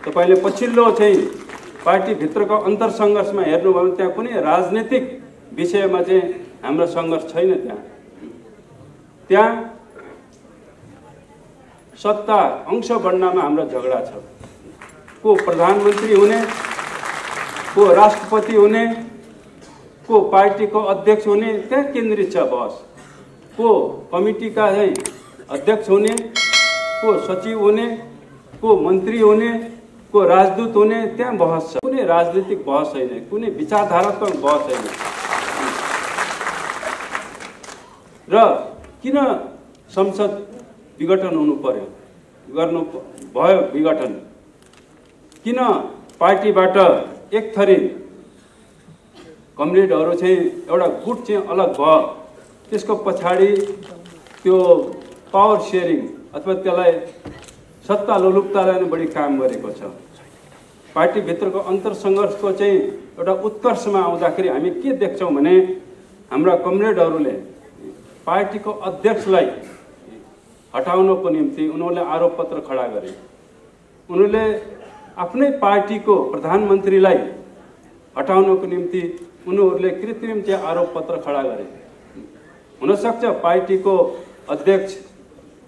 तपाईले पछिल्लो चाहिँ पार्टीभित्रको अन्तरसङ्घर्षमा हेर्नुभयो भने त्यहाँ कुनै राजनीतिक विषयमा चाहिँ हाम्रो सङ्घर्ष छैन। त्यहाँ सत्ता अंश बढ्नमा हाम्रो झगडा छ। को प्रधानमन्त्री हुने, को राष्ट्रपति हुने, को पार्टीको अध्यक्ष हुने, त्यहाँ केन्द्रित छ बहस। को कमिटीका चाहिँ अध्यक्ष हुने, को सचिव हुने, को मन्त्री हुने, को राजदूत हुने, त्यहाँ बहस छ। कुनै राजनीतिक बहस छैन, कुनै विचारधारात्मक बहस छैन। र किन संसद विघटन हुनु पर्यो, गर्नु भयो विघटन? किन पार्टीबाट एक थरी कमरेडहरू चाहिँ एउटा गुट चाहिँ अलग भयो? त्यसको पछाडि त्यो पावर सेयरिङ अथवा त्यसलाई सत्ता लोलुपतालाई नै बढी काम गरेको छ। पार्टीभित्रको अन्तरसङ्घर्षको चाहिँ एउटा उत्कर्षमा आउँदाखेरि हामी के देख्छौँ भने हाम्रा कमरेडहरूले पार्टीको अध्यक्षलाई हटाउनको निम्ति उनीहरूले आरोप पत्र खडा गरे। उनीहरूले आफ्नै पार्टीको प्रधानमन्त्रीलाई हटाउनको निम्ति उनीहरूले कृत्रिम चाहिँ आरोप पत्र खडा गरे। हुनसक्छ पार्टीको अध्यक्ष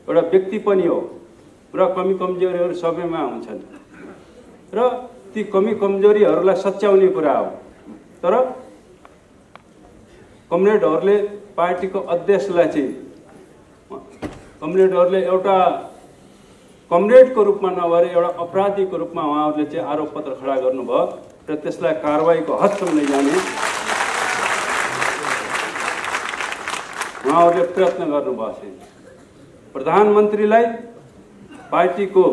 एउटा व्यक्ति पनि हो र कमी कमजोरीहरू सबैमा हुन्छन् र ती कमी कमजोरीहरूलाई सच्याउने कुरा हो। तर कमरेडहरूले पार्टीको अध्यक्षलाई चाहिँ कमरेडहरूले एउटा कमरेडको रूपमा नभएर एउटा अपराधीको रूपमा उहाँहरूले चाहिँ आरोप पत्र खडा गर्नुभयो र त्यसलाई कारवाहीको हदसम्म लैजाने उहाँहरूले प्रयत्न गर्नुभएको छ। प्रधानमन्त्रीलाई, पार्टीको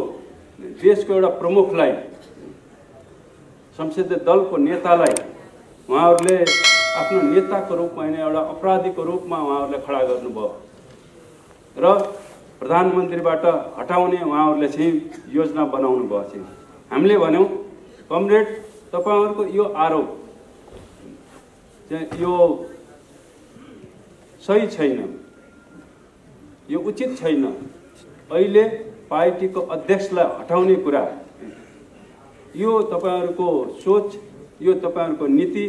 देशको एउटा प्रमुखलाई, संसदीय दलको नेतालाई उहाँहरूले आफ्नो नेताको रूपमा होइन एउटा अपराधीको रूपमा उहाँहरूले खडा गर्नुभयो र प्रधानमन्त्रीबाट हटाउने उहाँहरूले चाहिँ योजना बनाउनु भएको छ। हामीले भन्यौँ कमरेड तपाईहरुको यो आरोप चाहिँ यो सही छैन, यो उचित छैन। अहिले पार्टीको अध्यक्षलाई हटाउने कुरा यो तपाईहरुको सोच, यो तपाईहरुको नीति,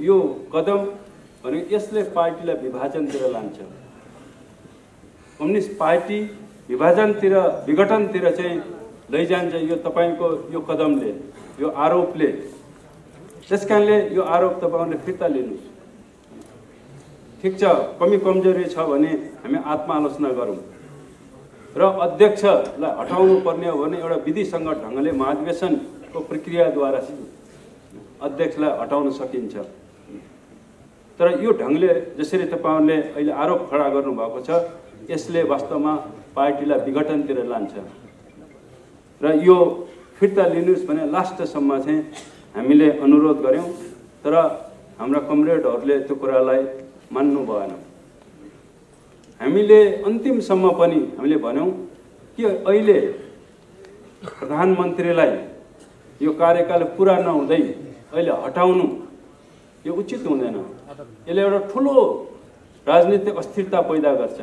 यो कदम भने यसले पार्टीलाई विभाजनतिर लान्छ। कम्युनिस्ट पार्टी विभाजनतिर, विघटनतिर चाहिँ लैजान्छ यो तपाईको यो कदमले, यो आरोपले। त्यसकारणले यो आरोप तपाईहरुले फिर्ता लिनुस्। ठीक छ, कमी कमजोरी छ भने हामी आत्मालोचना गरौँ र अध्यक्षलाई हटाउनु पर्ने हो भने एउटा विधिसङ्गत ढङ्गले महाधिवेशनको प्रक्रियाद्वारा अध्यक्षलाई हटाउन सकिन्छ। तर यो ढङ्गले जसरी तपाईहरुले अहिले आरोप खडा गर्नु भएको छ यसले वास्तवमा पार्टीलाई विघटनतिर लान्छ र यो फिर्ता लिनुस् भने लास्टसम्म चाहिँ हामीले अनुरोध गर्यौं। तर हाम्रा कमरेडहरूले त्यो कुरालाई मान्नु भएन। हामीले अन्तिमसम्म पनि हामीले भन्यौं कि अहिले प्रधानमन्त्रीलाई यो कार्यकाल पूरा नहुँदै अहिले हटाउनु यो उचित हुँदैन। यसले एउटा ठूलो राजनीतिक अस्थिरता पैदा गर्छ।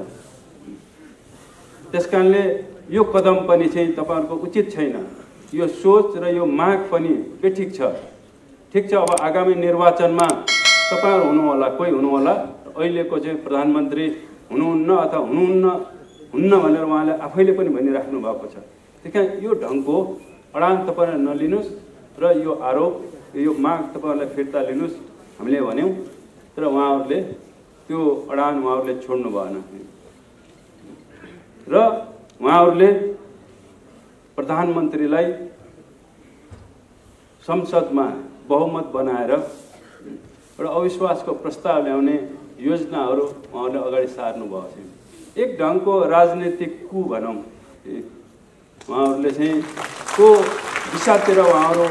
त्यसकारणले यो कदम पनि चाहिँ तपाईहरुको उचित छैन। यो सोच र यो माग पनि बेठिक छ। ठीक छ, अब आगामी निर्वाचनमा तपाईहरु हुनु होला, कोही हुनु होला, अहिलेको चाहिँ प्रधानमन्त्री हुनुहुन्न अथवा हुन्न भनेर उहाँले आफैले पनि भनिराख्नु भएको छ। त्यसकारण यो ढङ्गको अडान तपाईहरुले नलिनुस् र यो आरोप, यो माग तपाईहरुले फिर्ता लिनुस् हामीले भन्यौं। तर उहाँहरूले त्यो अडान उहाँहरूले छोड्नु भएन र उहाँहरूले प्रधानमन्त्रीलाई संसदमा बहुमत बनाएर एउटा अविश्वासको प्रस्ताव ल्याउने योजनाहरू उहाँहरूले अगाडि सार्नु भएको छ। एक ढङ्गको राजनीतिक कु भनौँ, उहाँहरूले चाहिँ को दिशातिर उहाँहरू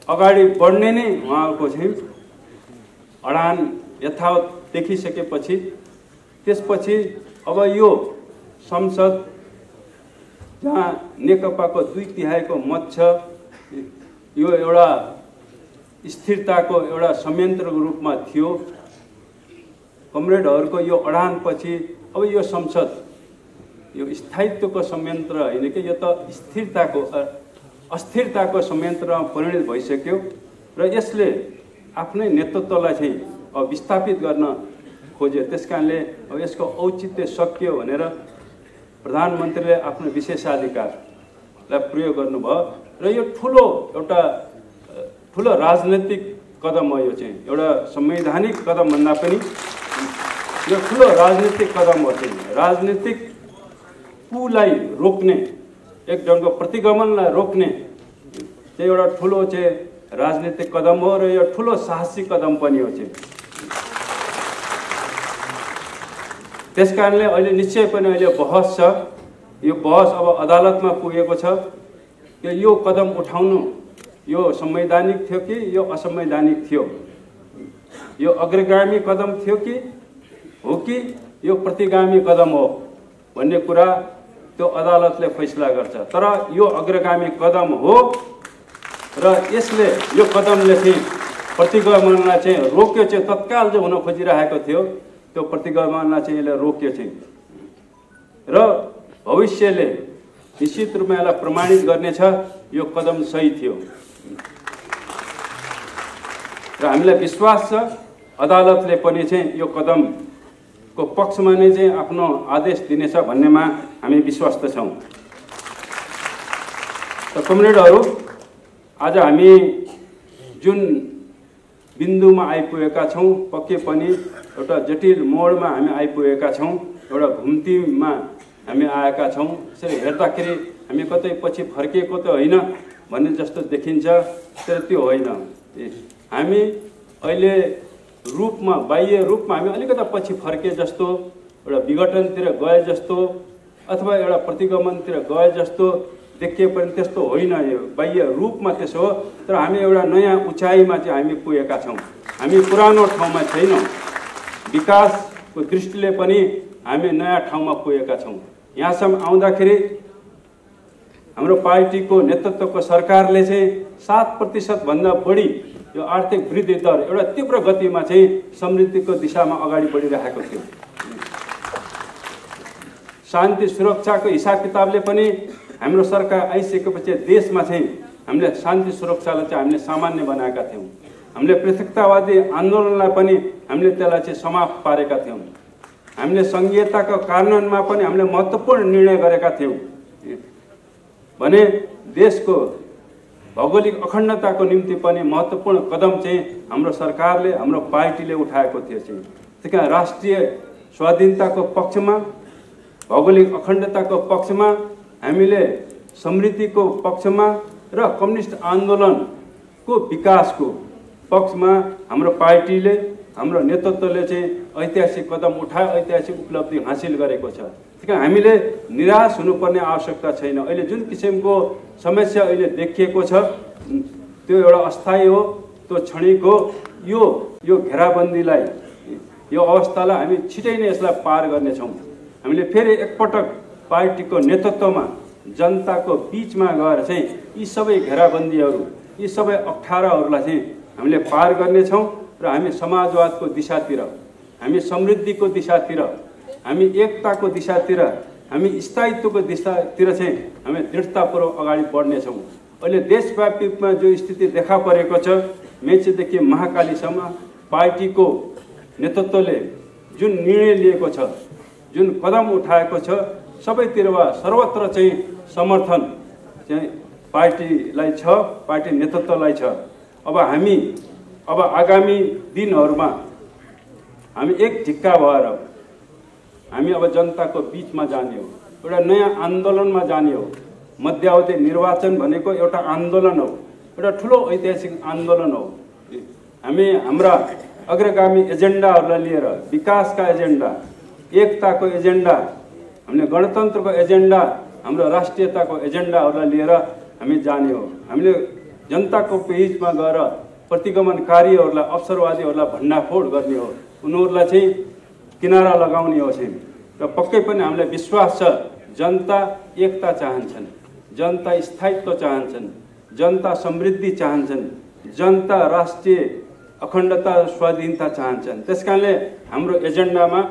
अगाडि बढ्ने नै उहाँहरूको चाहिँ अडान यथावत देखिसकेपछि त्यसपछि अब यो संसद जहाँ नेकपाको 2/3 मत छ, यो एउटा स्थिरताको एउटा संयन्त्रको रूपमा थियो। कमरेडहरूको यो अडानपछि अब यो संसद यो स्थायित्वको संयन्त्र होइन कि यो त स्थिरताको अस्थिरताको संयन्त्रमा परिणत भइसक्यो र यसले आफ्नै नेतृत्वलाई चाहिँ अब विस्थापित गर्न खोज्यो। त्यसकारणले अब यसको औचित्य सकियो भनेर प्रधानमन्त्रीले आफ्नो विशेषाधिकारलाई प्रयोग गर्नुभयो र यो एउटा ठुलो राजनैतिक कदम हो। यो चाहिँ एउटा संवैधानिक कदम भन्दा पनि यो ठुलो राजनीतिक कदम हो। चाहिँ राजनीतिक पुलाई रोक्ने, एक ढङ्गको प्रतिगमनलाई रोक्ने चाहिँ एउटा ठुलो चाहिँ राजनीतिक कदम हो र यो ठुलो साहसिक कदम पनि हो। चाहिँ त्यसकारणले अहिले निश्चय पनि अहिले बहस छ। यो बहस अब अदालतमा पुगेको छ कि यो कदम उठाउनु यो संवैधानिक थियो कि यो असंवैधानिक थियो, यो अग्रगामी कदम थियो कि यो प्रतिगामी कदम हो भन्ने कुरा त्यो अदालतले फैसला गर्छ। तर यो अग्रगामी कदम हो र यसले यो कदमले चाहिँ प्रतिगमनलाई चाहिँ रोक्यो। चाहिँ तत्काल जो हुन खोजिरहेको थियो त्यो प्रतिगमनलाई चाहिँ यसले रोक्यो चाहिँ र भविष्यले निश्चित रूपमा यसलाई प्रमाणित गर्नेछ यो कदम सही थियो र हामीलाई विश्वास छ अदालतले पनि चाहिँ यो कदमको पक्षमा नै चाहिँ आफ्नो आदेश दिनेछ भन्नेमा हामी विश्वस्त छौँ। र कमरेडहरू, आज हामी जुन बिन्दुमा आइपुगेका छौँ पक्कै पनि एउटा जटिल मोडमा हामी आइपुगेका छौँ, एउटा घुम्तीमा हामी आएका छौँ। यसरी हेर्दाखेरि हामी कतै पछि फर्किएको त होइन भन्ने जस्तो देखिन्छ, तर त्यो होइन। हामी अहिले रूपमा, बाह्य रूपमा हामी अलिकता पछि फर्के जस्तो, एउटा विघटनतिर गए जस्तो अथवा एउटा प्रतिगमनतिर गए जस्तो देखिए पनि त्यस्तो होइन। यो बाह्य रूपमा त्यसो हो, तर हामी एउटा नयाँ उचाइमा चाहिँ हामी पुगेका छौँ। हामी पुरानो ठाउँमा छैनौँ। विकासको दृष्टिले पनि हामी नयाँ ठाउँमा पुगेका छौँ। यहाँसम्म आउँदाखेरि हाम्रो पार्टीको नेतृत्वको सरकारले चाहिँ 7% भन्दा बढी यो आर्थिक वृद्धि दर एउटा तीव्र गतिमा चाहिँ समृद्धिको दिशामा अगाडि बढिरहेको थियो। शान्ति सुरक्षाको हिसाब किताबले पनि हाम्रो सरकार आइसकेपछि देशमा चाहिँ हामीले शान्ति सुरक्षालाई चाहिँ हामीले सामान्य बनाएका थियौँ। हामीले पृथकतावादी आन्दोलनलाई पनि हामीले त्यसलाई चाहिँ समाप्त पारेका थियौँ। हामीले सङ्घीयताको कार्यान्वयनमा पनि हामीले महत्त्वपूर्ण निर्णय गरेका थियौँ भने देशको भौगोलिक अखण्डताको निम्ति पनि महत्त्वपूर्ण कदम चाहिँ हाम्रो सरकारले, हाम्रो पार्टीले उठाएको थियो। चाहिँ त्यही कारण राष्ट्रिय स्वाधीनताको पक्षमा, भौगोलिक अखण्डताको पक्षमा, हामीले समृद्धिको पक्षमा र कम्युनिस्ट आन्दोलनको विकासको पक्षमा हाम्रो पार्टीले, हाम्रो नेतृत्वले चाहिँ ऐतिहासिक कदम उठाए, ऐतिहासिक उपलब्धि हासिल गरेको छ। त्यही कारण हामीले निराश हुनुपर्ने आवश्यकता छैन। अहिले जुन किसिमको समस्या अहिले देखिएको छ त्यो एउटा अस्थायी हो, त्यो क्षणिक हो। यो घेराबन्दीलाई, यो अवस्थालाई हामी छिटै नै यसलाई पार गर्नेछौँ। हामीले फेरि एकपटक पार्टीको नेतृत्वमा जनताको बीचमा गएर चाहिँ यी सबै घेराबन्दीहरू, यी सबै अप्ठ्याराहरूलाई चाहिँ हामीले पार गर्नेछौँ र हामी समाजवादको दिशातिर, हामी समृद्धिको दिशातिर, हामी एकताको दिशातिर, हामी स्थायित्वको दिशातिर चाहिँ हामी दृढतापूर्वक अगाडि बढ्नेछौँ। अहिले देशव्यापी रूपमा जो स्थिति देखा परेको छ, मेचीदेखि महाकालीसम्म पार्टीको नेतृत्वले जुन निर्णय लिएको छ, जुन कदम उठाएको छ, सबैतिरबाट सर्वत्र चाहिँ समर्थन चाहिँ पार्टीलाई छ, पार्टी नेतृत्वलाई छ। अब आगामी दिनहरूमा हामी एक ढिक्का भएर हामी अब जनताको बीचमा जाने हो, एउटा नयाँ आन्दोलनमा जाने हो। मध्यावधि निर्वाचन भनेको एउटा आन्दोलन हो, एउटा ठुलो ऐतिहासिक आन्दोलन हो। हामी हाम्रा अग्रगामी एजेन्डाहरूलाई लिएर, विकासका एजेन्डा, एकताको एजेन्डा, हामीले गणतन्त्रको एजेन्डा, हाम्रो राष्ट्रियताको एजेन्डाहरूलाई लिएर हामी जाने हो। हामीले जनताको बीचमा गएर प्रतिगमनकारीहरूलाई, अवसरवादीहरूलाई भण्डाफोड गर्ने हो, उनीहरूलाई चाहिँ किनारा लगाउने हो चाहिँ। र पक्कै पनि हामीलाई विश्वास छ जनता एकता चाहन्छन्, जनता स्थायित्व चाहन्छन्, जनता समृद्धि चाहन्छन्, जनता राष्ट्रिय अखण्डता स्वाधीनता चाहन्छन्। त्यसकारणले हाम्रो एजेन्डामा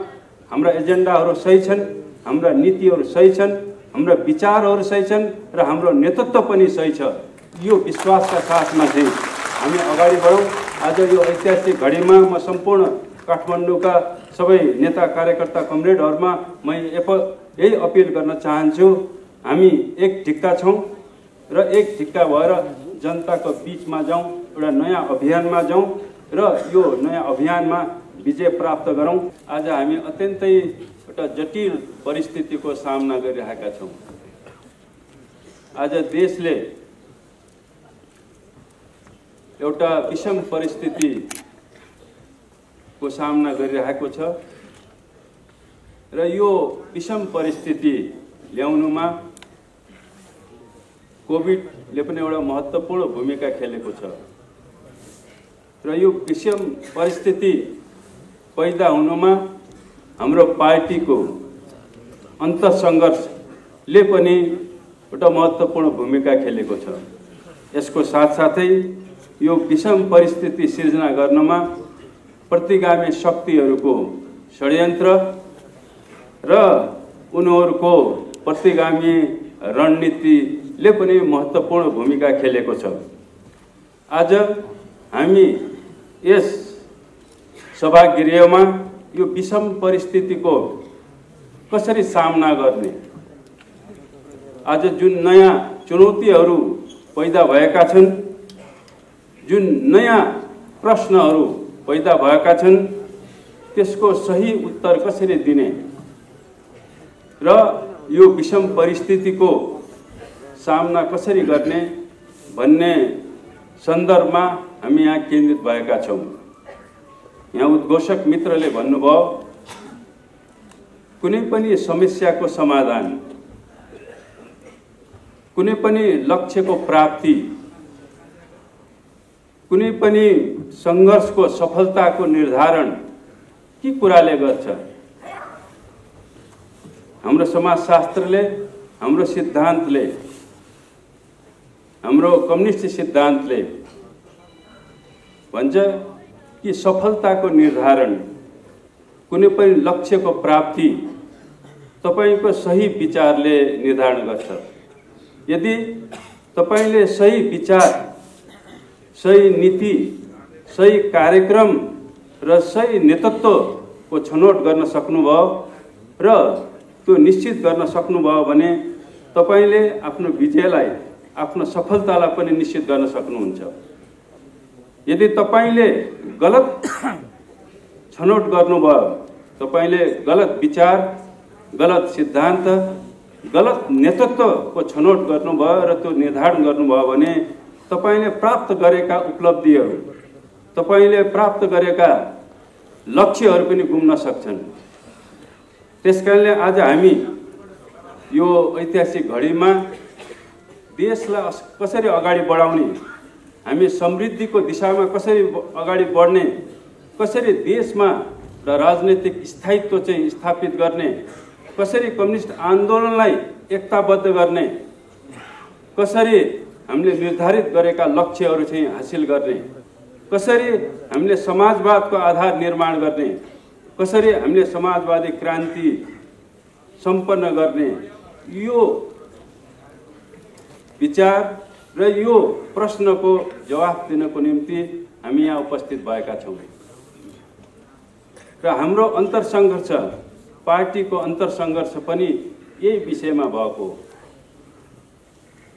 हाम्रा एजेन्डाहरू सही छन्, हाम्रा नीतिहरू सही छन् हाम्रा विचारहरू सही छन् र हाम्रो नेतृत्व पनि सही छ। यो विश्वासका साथमा चाहिँ हामी अगाडि बढौँ। आज यो ऐतिहासिक घडीमा म सम्पूर्ण काठमाडौँका सबै नेता कार्यकर्ता कमरेडहरूमा म यही अपिल गर्न चाहन्छु, हामी एक ढिक्का छौँ र एक ढिक्का भएर जनताको बीचमा जाउँ, एउटा नयाँ अभियानमा जाउँ र यो नयाँ अभियानमा विजय प्राप्त गरौँ। आज हामी अत्यन्तै एउटा जटिल परिस्थितिको सामना गरिरहेका छौँ। आज देशले एउटा विषम परिस्थितिको सामना गरिरहेको छ र यो विषम परिस्थिति ल्याउनुमा कोभिडले पनि एउटा महत्त्वपूर्ण भूमिका खेलेको छ र यो विषम परिस्थिति पैदा हुनुमा हाम्रो पार्टीको अन्तरसङ्घर्षले पनि एउटा महत्त्वपूर्ण भूमिका खेलेको छ। यसको साथसाथै यो विषम परिस्थिति सिर्जना गर्नमा प्रतिगामी शक्तिहरूको षड्यन्त्र र उनीहरूको प्रतिगामी रणनीतिले पनि महत्त्वपूर्ण भूमिका खेलेको छ। आज हामी यस सभागृहमा यो विषम परिस्थितिको कसरी सामना गर्ने, आज जुन नयाँ चुनौतीहरू पैदा भएका छन्, जुन नयाँ प्रश्नहरू पैदा भएका छन्, त्यसको सही उत्तर कसरी दिने र यो विषम परिस्थितिको सामना कसरी गर्ने भन्ने सन्दर्भमा हामी यहाँ केन्द्रित भएका छौँ। यहाँ उद्घोषक मित्रले भन्नुभयो, कुनै पनि समस्याको समाधान, कुनै पनि लक्ष्यको प्राप्ति, कुनै पनि सङ्घर्षको सफलताको निर्धारण के कुराले गर्छ? हाम्रो समाजशास्त्रले, हाम्रो सिद्धान्तले, हाम्रो कम्युनिस्ट सिद्धान्तले भन्छ कि सफलताको निर्धारण, कुनै पनि लक्ष्यको प्राप्ति तपाईको सही विचारले निर्धारण गर्छ। यदि तपाईले सही विचार, सही नीति, सही कार्यक्रम र सही नेतृत्वको छनौट गर्न सक्नुभयो र त्यो निश्चित गर्न सक्नुभयो भने तपाईले आफ्नो विजयलाई, आफ्नो सफलतालाई पनि निश्चित गर्न सक्नुहुन्छ। यदि तपाईले गलत छनौट गर्नुभयो, तपाईले गलत विचार, गलत सिद्धान्त, गलत नेतृत्वको छनौट गर्नुभयो र त्यो निर्धारण गर्नुभयो भने तपाईले प्राप्त गरेका उपलब्धिहरू, तपाईले प्राप्त गरेका लक्ष्यहरू पनि गुम्न सक्छन्। त्यसकारणले आज हामी यो ऐतिहासिक घडीमा देशलाई कसरी अगाडि बढाउने, हामी समृद्धिको दिशामा कसरी अगाडि बढ्ने, कसरी देशमा राजनीतिक स्थायित्व चाहिँ स्थापित गर्ने, कसरी कम्युनिस्ट आन्दोलनलाई एकताबद्ध गर्ने, कसरी हामीले निर्धारित गरेका लक्ष्यहरू चाहिँ हासिल गर्ने, कसरी हामीले समाजवादको आधार निर्माण गर्ने, कसरी हामीले समाजवादी क्रान्ति सम्पन्न गर्ने, यो विचार र यो प्रश्नको जवाफ दिनको निम्ति हामी यहाँ उपस्थित भएका छौँ। र हाम्रो अन्तरसङ्घर्ष, पार्टीको अन्तरसङ्घर्ष पनि यही विषयमा भएको।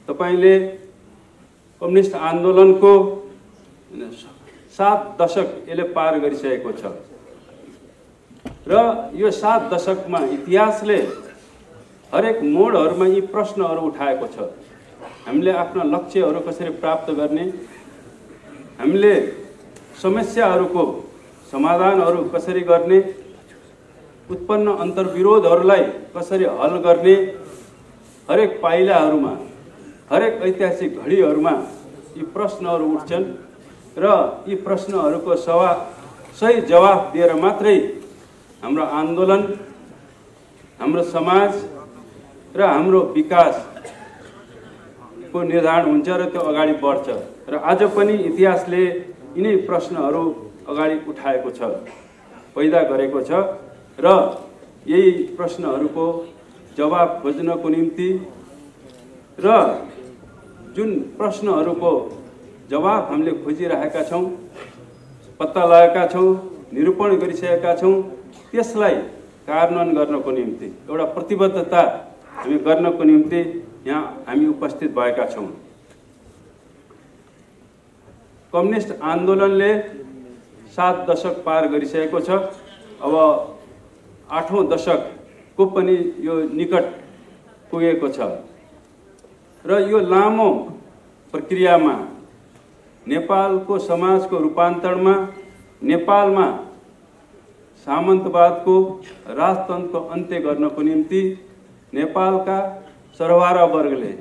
तपाईले कम्युनिस्ट आन्दोलनको 7 दशक यसले पार गरिसकेको छ र यो 7 दशकमा इतिहासले हरेक मोडहरूमा यी प्रश्नहरू उठाएको छ। हामीले आफ्ना लक्ष्यहरू कसरी प्राप्त गर्ने, हामीले समस्याहरूको समाधानहरू कसरी गर्ने, उत्पन्न अन्तर्विरोधहरूलाई कसरी हल गर्ने, हरेक पाइलाहरूमा, हरेक ऐतिहासिक घडीहरूमा यी प्रश्नहरू उठ्छन् र यी प्रश्नहरूको सही जवाफ दिएर मात्रै हाम्रो आन्दोलन, हाम्रो समाज र हाम्रो विकासको निर्धारण हुन्छ र त्यो अगाडि बढ्छ। र आज पनि इतिहासले यिनै प्रश्नहरू अगाडि उठाएको छ, पैदा गरेको छ र यही प्रश्नहरूको जवाब खोज्नको निम्ति र जुन प्रश्नहरूको जवाब हामीले खोजिरहेका छौँ, पत्ता लगाएका छौँ, निरूपण गरिसकेका छौँ, त्यसलाई कार्यान्वयन गर्नको निम्ति एउटा प्रतिबद्धता हामी गर्नको निम्ति यहाँ हामी उपस्थित भएका छौँ। कम्युनिस्ट आन्दोलनले 7 दशक पार गरिसकेको छ। अब 8औं दशकको पनि यो निकट पुगेको छ र यो लामो प्रक्रियामा नेपालको समाजको रूपान्तरणमा, नेपालमा सामन्तवादको राजतन्त्रको अन्त्य गर्नको निम्ति नेपालका सर्वहारा वर्गले,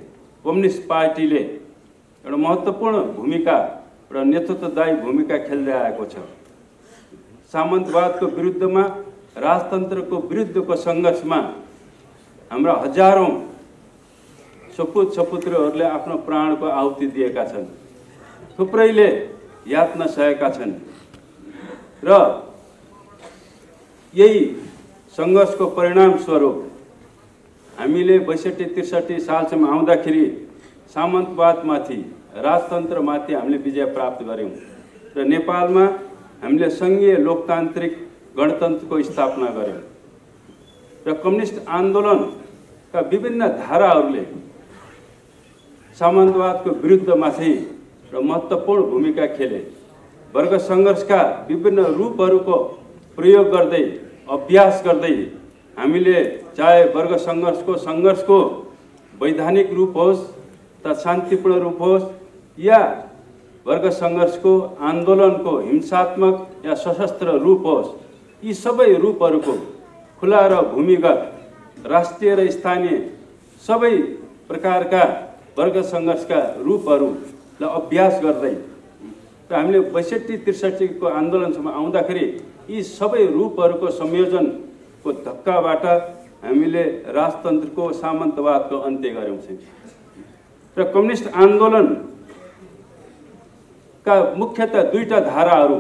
कम्युनिस्ट पार्टीले एउटा महत्त्वपूर्ण भूमिका, एउटा नेतृत्वदायी भूमिका खेल्दै आएको छ। सामन्तवादको विरुद्धमा, राजतन्त्रको विरुद्धको सङ्घर्षमा हाम्रा हजारौं सपुत सपुत्रीहरूले आफ्नो प्राणको आहुति दिएका छन्, थुप्रैले यातना सहेका छन् र यही सङ्घर्षको परिणाम स्वरूप हामीले 62-63 सालसम्म आउँदाखेरि सामन्तवादमाथि, राजतन्त्रमाथि हामीले विजय प्राप्त गर्यौं र नेपालमा हामीले संघीय लोकतान्त्रिक गणतन्त्रको स्थापना गर्यौं र कम्युनिस्ट आन्दोलनका विभिन्न धाराहरूले सामन्तवादको विरुद्धमा चाहिँ र महत्त्वपूर्ण भूमिका खेले। वर्ग सङ्घर्षका विभिन्न रूपहरूको प्रयोग गर्दै, अभ्यास गर्दै हामीले चाहे वर्ग सङ्घर्षको वैधानिक रूप होस् त शान्तिपूर्ण रूप होस् या वर्ग सङ्घर्षको आन्दोलनको हिंसात्मक या सशस्त्र रूप होस्, यी सबै रूपहरूको खुला र भूमिगत राष्ट्रिय र स्थानीय सबै प्रकारका वर्ग सङ्घर्षका रूपहरूलाई अभ्यास गर्दै र हामीले 62-63 को आन्दोलनसम्म आउँदाखेरि यी सबै रूपहरूको संयोजनको धक्काबाट हामीले राजतन्त्रको, सामन्तवादको अन्त्य गर्यौं र कम्युनिस्ट आन्दोलनका मुख्यतः दुईटा धाराहरू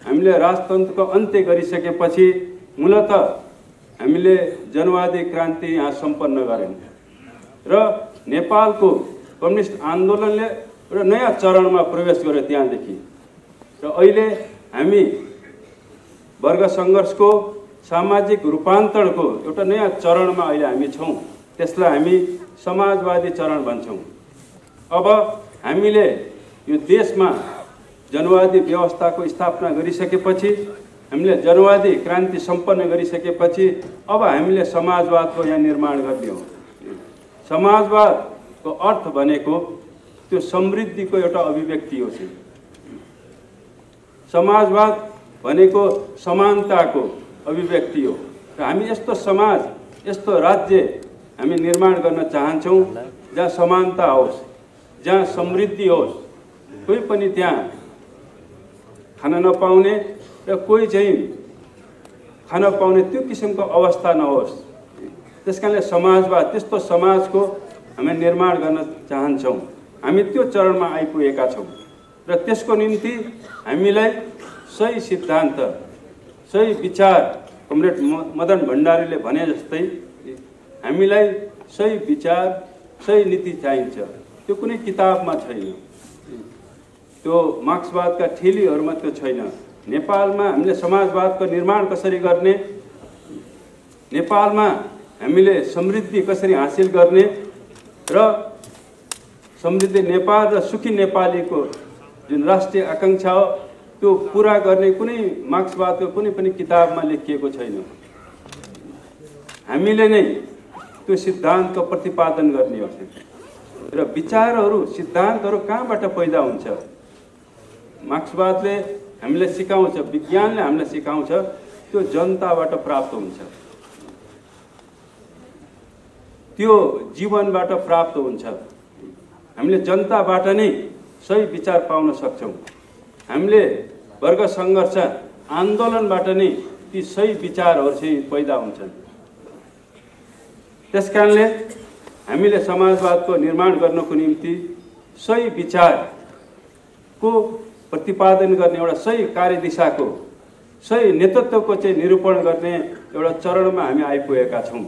हामीले राजतन्त्रको अन्त्य गरिसकेपछि मूलतः हामीले जनवादी क्रान्ति यहाँ सम्पन्न गर्यौं र नेपालको कम्युनिस्ट आन्दोलनले एउटा नयाँ चरणमा प्रवेश गर्यो त्यहाँदेखि र अहिले हामी वर्ग सङ्घर्षको, सामाजिक रूपान्तरणको एउटा नयाँ चरणमा अहिले हामी छौँ। त्यसलाई हामी समाजवादी चरण भन्छौँ। अब हामीले यो देशमा जनवादी व्यवस्थाको स्थापना गरिसकेपछि, हामीले जनवादी क्रान्ति सम्पन्न गरिसकेपछि अब हामीले समाजवादको यहाँ निर्माण गर्ने हो। समाजवादको अर्थ भनेको त्यो समृद्धिको एउटा अभिव्यक्ति हो। समाजवाद भनेको समानताको अभिव्यक्ति हो र हामी यस्तो समाज, यस्तो राज्य हामी निर्माण गर्न चाहन्छौँ जहाँ समानता होस्, जहाँ समृद्धि होस्, कोही पनि त्यहाँ खान नपाउने र कोही चाहिँ खान पाउने त्यो किसिमको अवस्था नहोस्। त्यसकारणले समाजवाद, त्यस्तो समाजको हामी निर्माण गर्न चाहन्छौँ। हामी त्यो चरणमा आइपुगेका छौँ र त्यसको निम्ति हामीलाई सही सिद्धान्त, सही विचार, कमरेड मदन भण्डारीले भने जस्तै हामीलाई सही विचार, सही नीति चाहिन्छ। त्यो कुनै किताबमा छैन, त्यो मार्क्सवादका ठेलीहरूमा त्यो छैन। नेपालमा हामीले समाजवादको निर्माण कसरी गर्ने, नेपालमा हामीले समृद्धि कसरी हासिल गर्ने र समृद्ध नेपाल र सुखी नेपालीको जुन राष्ट्रिय आकांक्षा हो त्यो पूरा गर्ने कुनै मार्क्सवादको कुनै पनि किताबमा लेखिएको छैन। हामीले नै त्यो सिद्धान्तको प्रतिपादन गर्ने हो र विचारहरू, सिद्धान्तहरू कहाँबाट पैदा हुन्छ? मार्क्सवादले हामीलाई सिकाउँछ, विज्ञानले हामीलाई सिकाउँछ, त्यो जनताबाट प्राप्त हुन्छ, त्यो जीवनबाट प्राप्त हुन्छ। हामीले जनताबाट नै सही विचार पाउन सक्छौँ। हामीले वर्ग सङ्घर्ष आन्दोलनबाट नै ती सही विचारहरू चाहिँ पैदा हुन्छन्। त्यसकारणले हामीले समाजवादको निर्माण गर्नको निम्ति सही विचारको प्रतिपादन गर्ने, एउटा सही कार्यदिशाको, सही नेतृत्वको चाहिँ निरूपण गर्ने एउटा चरणमा हामी आइपुगेका छौँ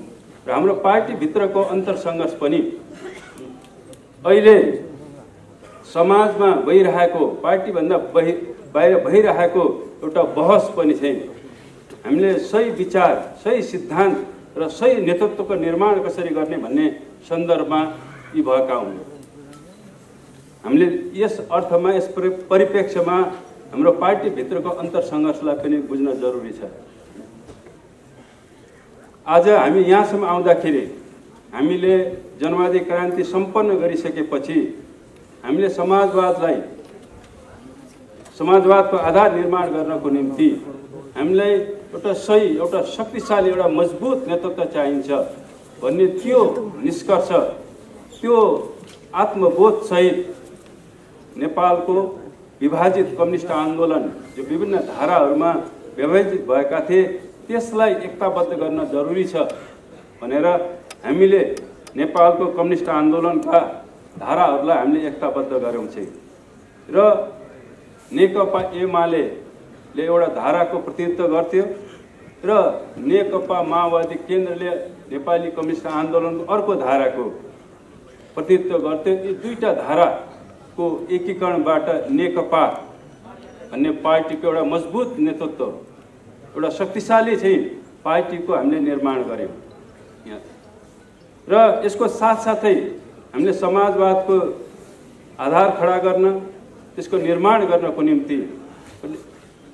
र र हाम्रो पार्टीभित्रको अन्तरसङ्घर्ष पनि अहिले समाजमा भइरहेको पार्टीभन्दा बाहिर भइरहेको एउटा बहस पनि चाहिँ हामीले सही विचार, सही सिद्धान्त र सही नेतृत्वको निर्माण कसरी गर्ने भन्ने सन्दर्भमा यी भएका हुन्। हामीले यस अर्थमा, यस परिप्रेक्ष्यमा हाम्रो पार्टीभित्रको अन्तरसङ्घर्षलाई पनि बुझ्न जरुरी छ। आज हामी यहाँसम्म आउँदाखेरि हामीले जनवादी क्रान्ति सम्पन्न गरिसकेपछि हामीले समाजवादको आधार निर्माण गर्नको निम्ति हामीलाई एउटा सही, एउटा शक्तिशाली, एउटा मजबुत नेतृत्व चाहिन्छ भन्ने त्यो निष्कर्ष, त्यो आत्मबोध सहित नेपालको विभाजित कम्युनिस्ट आन्दोलन जो विभिन्न धाराहरूमा विभाजित भएका थिए त्यसलाई एकताबद्ध गर्न जरुरी छ भनेर हामीले नेपालको कम्युनिस्ट आन्दोलनका धाराहरूलाई हामीले एकताबद्ध गऱ्यौँ चाहिँ। र नेकपा एमाले एउटा धाराको प्रतिनिधित्व गर्थ्यो र नेकपा माओवादी केन्द्रले नेपाली कम्युनिस्ट आन्दोलनको अर्को धाराको प्रतिनिधित्व गर्थ्यो। यी दुईटा धाराको एकीकरणबाट नेकपा भन्ने पार्टीको एउटा मजबुत नेतृत्व, एउटा शक्तिशाली चाहिँ पार्टीको हामीले निर्माण गऱ्यौँ र यसको साथसाथै हामीले समाजवादको आधार खडा गर्न, त्यसको निर्माण गर्नको निम्ति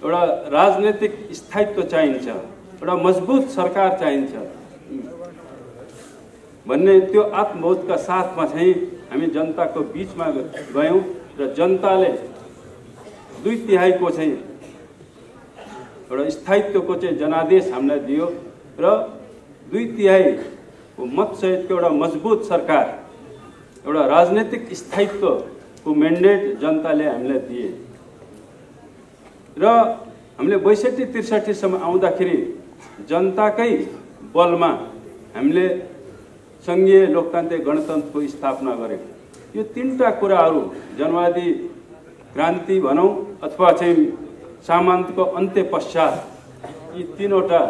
एउटा राजनैतिक स्थायित्व चाहिन्छ, एउटा मजबुत सरकार चाहिन्छ भन्ने त्यो आत्मबोधका साथमा चाहिँ हामी जनताको बीचमा गयौँ र जनताले 2/3 चाहिँ एउटा स्थायित्वको चाहिँ जनादेश हामीलाई दियो र 2/3 मतसहितको एउटा मजबुत सरकार, एउटा राजनैतिक स्थायित्वको म्यान्डेट जनताले हामीलाई दिए र हामीले 62-63 सम्म आउँदाखेरि जनताकै बलमा हामीले सङ्घीय लोकतान्त्रिक गणतन्त्रको स्थापना गर्यौँ। यो तीनटा कुराहरू, जनवादी क्रान्ति भनौँ अथवा चाहिँ सामन्तको अन्त्य पश्चात, यी तीनवटा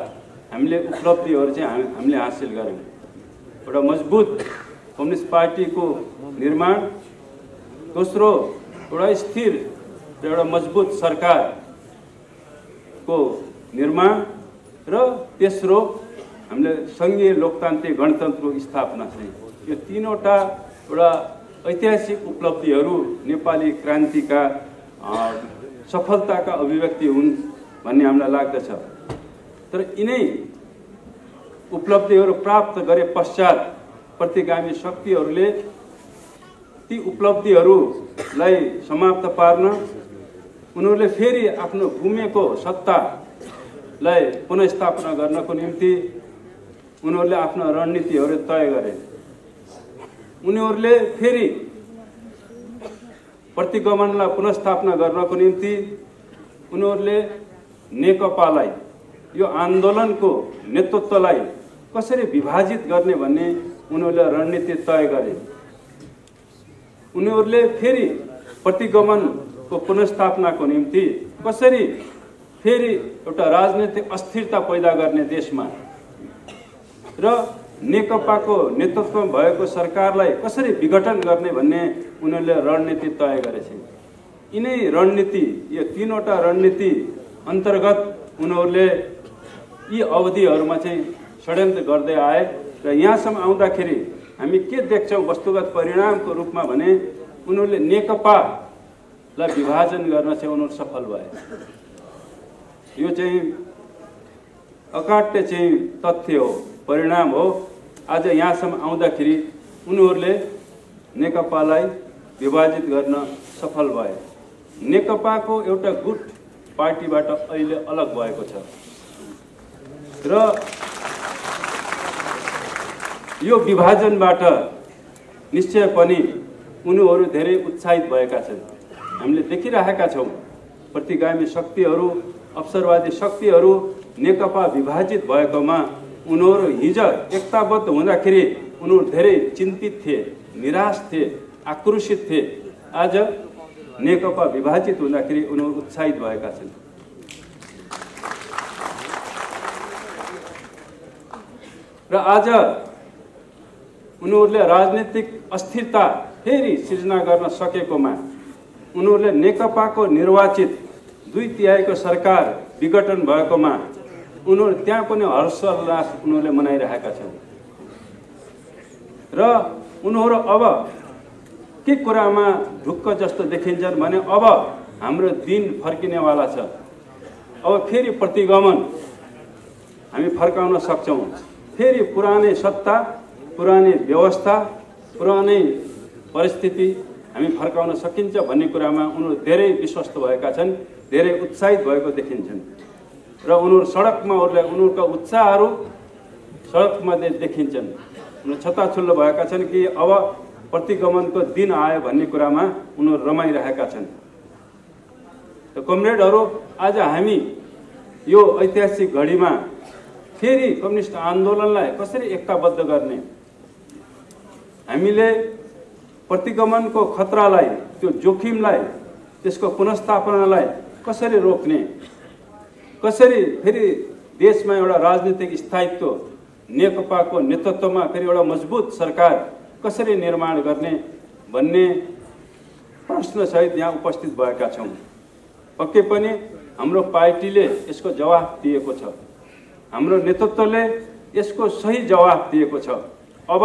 हामीले उपलब्धिहरू चाहिँ हामीले हासिल गर्यौँ। एउटा मजबुत कम्युनिस्ट पार्टीको निर्माण, दोस्रो एउटा स्थिर र एउटा मजबुत सरकारको निर्माण र तेस्रो हामीले सङ्घीय लोकतान्त्रिक गणतन्त्रको स्थापना चाहिँ। यो तीनवटा एउटा ऐतिहासिक उपलब्धिहरू नेपाली क्रान्तिका सफलताका अभिव्यक्ति हुन् भन्ने हामीलाई लाग्दछ। तर यिनै उपलब्धिहरू प्राप्त गरे पश्चात प्रतिगामी शक्तिहरूले ती उपलब्धिहरूलाई समाप्त पार्न, उनीहरूले फेरि आफ्नो गुमेको सत्तालाई पुनर्स्थापना गर्नको निम्ति उनीहरूले आफ्ना रणनीतिहरू तय गरे। उनीहरूले फेरि प्रतिगमनलाई पुनर्स्थापना गर्नको निम्ति उनीहरूले नेकपालाई, यो आन्दोलनको नेतृत्वलाई कसरी विभाजित गर्ने भन्ने उनीहरूले रणनीति तय गरे। उनीहरूले फेरि प्रतिगमनको पुनर्स्थापनाको निम्ति कसरी फेरि एउटा राजनीतिक अस्थिरता पैदा गर्ने देशमा र नेकपाको नेतृत्वमा भएको सरकारलाई कसरी विघटन गर्ने भन्ने उनीहरूले रणनीति तय गरेछन्। यिनै रणनीति, यो तीनवटा रणनीति अन्तर्गत उनीहरूले यी अवधिहरूमा चाहिँ षड्यन्त्र गर्दै आए र यहाँसम्म आउँदाखेरि हामी के देख्छौँ वस्तुगत परिणामको रूपमा भने उनीहरूले नेकपालाई विभाजन गर्न चाहिँ उनीहरू सफल भए। यो चाहिँ अकाट्य चाहिँ तथ्य हो, परिणाम हो। आज यहाँसम्म आउँदाखेरि उनीहरूले नेकपालाई विभाजित गर्न सफल भए। नेकपाको एउटा गुट पार्टीबाट अहिले अलग भएको छ र यो विभाजनबाट निश्चय पनि उनीहरू धेरै उत्साहित भएका छन्। हामीले देखिरहेका छौँ प्रतिगामी शक्तिहरू, अवसरवादी शक्तिहरू नेकपा विभाजित भएकोमा उनीहरू हिजो एकताबद्ध हुँदाखेरि उनीहरू धेरै चिन्तित थिए, निराश थिए, आक्रोशित थिए। आज नेकपा विभाजित हुँदाखेरि उनीहरू उत्साहित भएका छन्। र आज उनीहरूले राजनीतिक अस्थिरता फेरि सिर्जना गर्न सकेकोमा, उनीहरूले नेकपाको निर्वाचित 2/3 सरकार विघटन भएकोमा उनीहरू त्यहाँ पनि हर्षोल्लास उनीहरूले मनाइरहेका छन्। र उनीहरू अब के कुरामा ढुक्क जस्तो देखिन्छन् भने अब हाम्रो दिन फर्किनेवाला छ। अब फेरि प्रतिगमन हामी फर्काउन सक्छौँ। फेरि पुरानै सत्ता, पुरानै व्यवस्था, पुरानै परिस्थिति हामी फर्काउन सकिन्छ भन्ने कुरामा उनीहरू धेरै विश्वस्त भएका छन्, धेरै उत्साहित भएको देखिन्छन्। र उनीहरू सडकमा उनीहरूका उत्साहहरू सडकमा देखिन्छन्। उनीहरू छताछुल्लो भएका छन् कि अब प्रतिगमनको दिन आयो भन्ने कुरामा उनीहरू रमाइरहेका छन्। त कमरेडहरू, आज हामी यो ऐतिहासिक घडीमा फेरि कम्युनिस्ट आन्दोलनलाई कसरी एकताबद्ध गर्ने, हामीले प्रतिगमनको खतरालाई, त्यो जोखिमलाई, त्यसको पुनर्स्थापनालाई कसरी रोक्ने, कसरी फेरि देशमा एउटा राजनीतिक स्थायित्व, नेकपाको नेतृत्वमा फेरि एउटा मजबुत सरकार कसरी निर्माण गर्ने भन्ने प्रश्नसहित यहाँ उपस्थित भएका छौँ। पक्कै पनि हाम्रो पार्टीले यसको जवाफ दिएको छ, हाम्रो नेतृत्वले यसको सही जवाफ दिएको छ। अब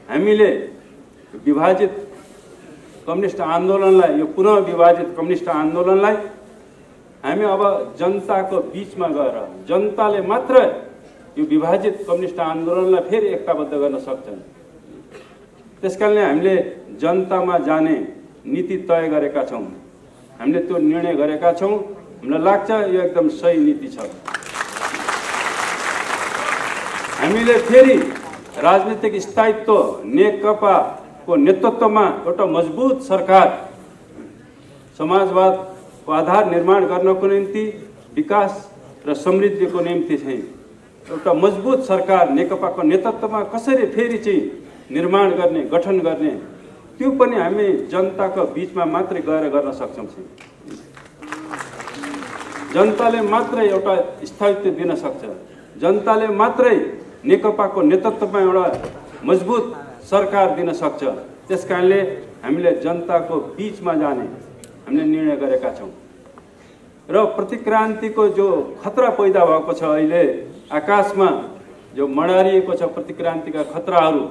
हामीले विभाजित कम्युनिस्ट आन्दोलनलाई, यो पुनः विभाजित कम्युनिस्ट आन्दोलनलाई हामी अब जनताको बीचमा गएर जनताले मात्र यो विभाजित कम्युनिस्ट आन्दोलनलाई फेरि एकताबद्ध गर्न सक्छन्। त्यसकारणले हामीले जनतामा जाने नीति तय गरेका छौँ, हामीले त्यो निर्णय गरेका छौँ। हामीलाई लाग्छ यो एकदम सही नीति छ। हामीले फेरि राजनीतिक स्थायित्व, नेकपाको नेतृत्वमा एउटा मजबुत सरकार, समाजवादको आधार निर्माण गर्नको निम्ति, विकास र समृद्धिको निम्ति चाहिँ एउटा मजबुत सरकार नेकपाको नेतृत्वमा कसरी फेरि चाहिँ निर्माण गर्ने, गठन गर्ने, त्यो पनि हामी जनताको बीचमा मात्रै गएर गर्न सक्छौँ। जनताले मात्रै एउटा स्थायित्व दिन सक्छ, जनताले मात्रै नेकपाको नेतृत्वमा एउटा मजबुत सरकार दिन सक्छ। त्यसकारणले हामीले जनताको बीचमा जाने हामीले निर्णय गरेका छौँ। र प्रतिक्रान्तिको जो खतरा पैदा भएको छ, अहिले आकाशमा जो मडारिएको छ प्रतिक्रान्तिका खतराहरू,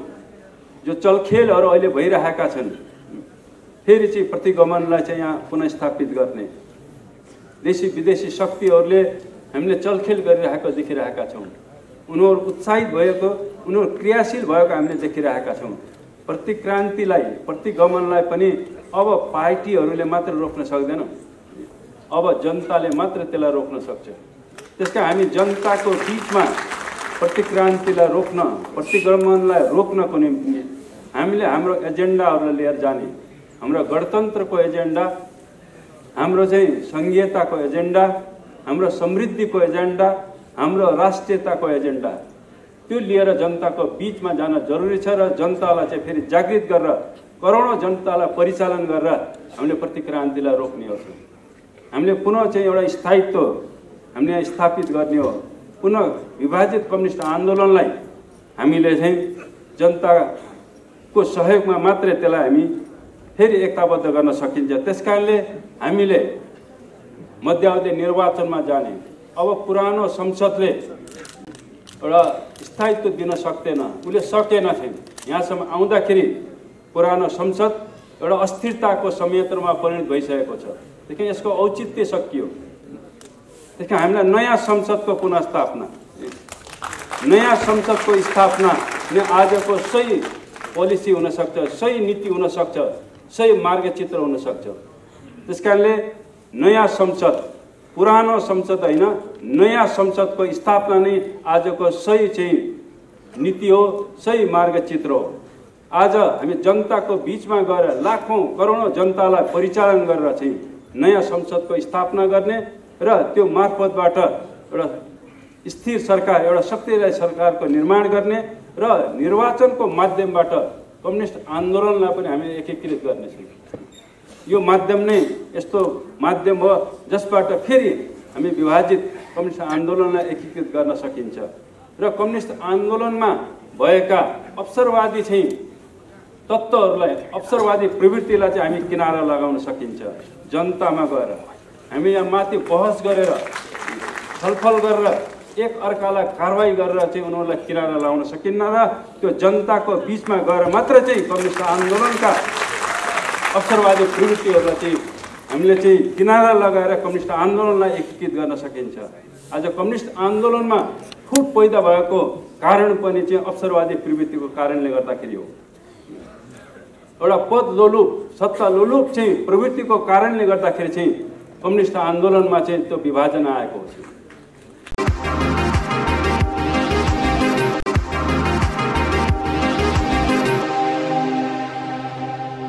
जो चलखेलहरू अहिले भइरहेका छन्, फेरि चाहिँ प्रतिगमनलाई चाहिँ यहाँ पुनर्स्थापित गर्ने देशी विदेशी शक्तिहरूले हामीले चलखेल गरिरहेको देखिरहेका छौँ। उनीहरू उत्साहित भएको, उनीहरू क्रियाशील भएको हामीले देखिरहेका छौँ। प्रतिक्रान्तिलाई, प्रतिगमनलाई पनि अब पार्टीहरूले मात्र रोक्न सक्दैन, अब जनताले मात्र त्यसलाई रोक्न सक्छ। त्यसका हामी जनताको बीचमा प्रतिक्रान्तिलाई रोक्न, प्रतिगमनलाई रोक्नको निम्ति हामीले हाम्रो एजेन्डाहरूलाई लिएर जाने, हाम्रो गणतन्त्रको एजेन्डा, हाम्रो चाहिँ सङ्घीयताको एजेन्डा, हाम्रो समृद्धिको एजेन्डा, हाम्रो राष्ट्रियताको एजेन्डा, त्यो लिएर जनताको बीचमा जान जरुरी छ। र जनतालाई चाहिँ फेरि जागृत गरेर, करोडौँ जनतालाई परिचालन गरेर हामीले प्रतिक्रान्तिलाई रोक्ने हो। हामीले पुनः चाहिँ एउटा स्थायित्व हामीले स्थापित गर्ने हो। पुनः विभाजित कम्युनिस्ट आन्दोलनलाई हामीले चाहिँ जनताको सहयोगमा मात्रै त्यसलाई हामी फेरि एकताबद्ध गर्न सकिन्छ। त्यसकारणले हामीले मध्यावधि निर्वाचनमा जाने, अब पुरानो संसदले एउटा स्थायित्व दिन सक्दैन, उसले सकेन थिएन। यहाँसम्म आउँदाखेरि पुरानो संसद एउटा अस्थिरताको संयन्त्रमा परिणत भइसकेको छ। देखि यसको औचित्य सकियो। त्यसका हामीलाई नयाँ संसदको पुनर्स्थापना, नयाँ संसदको स्थापना नै आजको सही पोलिसी हुनसक्छ, सही नीति हुनसक्छ, सही मार्गचित्र हुनसक्छ। त्यसकारणले नयाँ संसद, पुरानो संसद होइन, नयाँ संसदको स्थापना नै आजको सही चाहिँ नीति हो, सही मार्गचित्र हो। आज हामी जनताको बीचमा गएर लाखौँ करोडौँ जनतालाई परिचालन गरेर चाहिँ नयाँ संसदको स्थापना गर्ने र त्यो मार्फतबाट एउटा स्थिर सरकार, एउटा शक्तिशाली सरकारको निर्माण गर्ने र निर्वाचनको माध्यमबाट कम्युनिस्ट आन्दोलनलाई पनि हामीले एकीकृत गर्नेछौँ। यो माध्यम नै यस्तो माध्यम हो जसबाट फेरि हामी विभाजित कम्युनिस्ट आन्दोलनलाई एकीकृत गर्न सकिन्छ। र कम्युनिस्ट आन्दोलनमा भएका अवसरवादी चाहिँ तत्त्वहरूलाई अवसरवादी प्रवृत्तिलाई चाहिँ हामी किनारा लगाउन सकिन्छ। जनतामा गएर हामी यहाँ माथि बहस गरेर छलफल गरेर एक अर्कालाई कारवाही गरेर चाहिँ उनीहरूलाई किनारा लगाउन सकिन्न र त्यो जनताको बिचमा गएर मात्र चाहिँ कम्युनिस्ट आन्दोलनका अवसरवादी प्रवृत्तिहरूलाई चाहिँ हामीले चाहिँ किनारा लगाएर कम्युनिस्ट आन्दोलनलाई एकीकृत गर्न सकिन्छ। आज कम्युनिस्ट आन्दोलनमा फुट पैदा भएको कारण पनि चाहिँ अवसरवादी प्रवृत्तिको कारणले गर्दाखेरि हो। एउटा पद लोलुप सत्ता लोलुप चाहिँ प्रवृत्तिको कारणले गर्दाखेरि चाहिँ कम्युनिस्ट आन्दोलनमा चाहिँ त्यो विभाजन आएको हो।